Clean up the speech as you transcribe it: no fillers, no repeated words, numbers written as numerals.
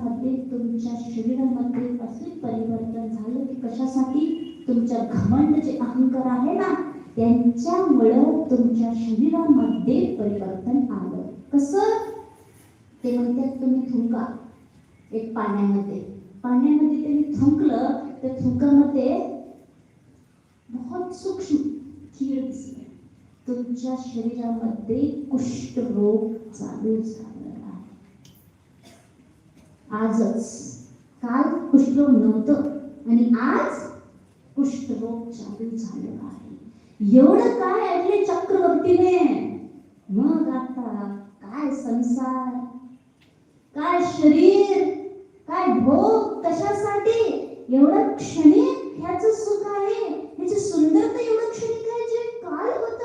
काळामध्ये तुमच्या शरीरामध्ये असे परिवर्तन झालं की कशासाठी? तुमच्या घमंड जे अहंकार आहे ना त्यांच्यामुळं तुमच्या शरीरामध्ये परिवर्तन आलं. कसं? ते म्हणतात तुम्ही थुंका एक पाण्यामध्ये त्यांनी थुंकलं त्या थुंकामध्ये बहुत सूक्ष्म कीड दिसली. तुमच्या शरीरामध्ये कुष्ठरोग चालू झालेला आहे. आजच, काल कुष्ठरोग नव्हतं आणि आज कुष्ठरोग चालू झालेला आहे. एवढं काय ऐकले चक्रवर्तीने? मग आता काय संसार, काय शरीर, काय भोग, कशासाठी? एवढं क्षणिक ह्याचं सुख आहे, ह्याची सुंदरता एवढं क्षणिक आहे जे काल होत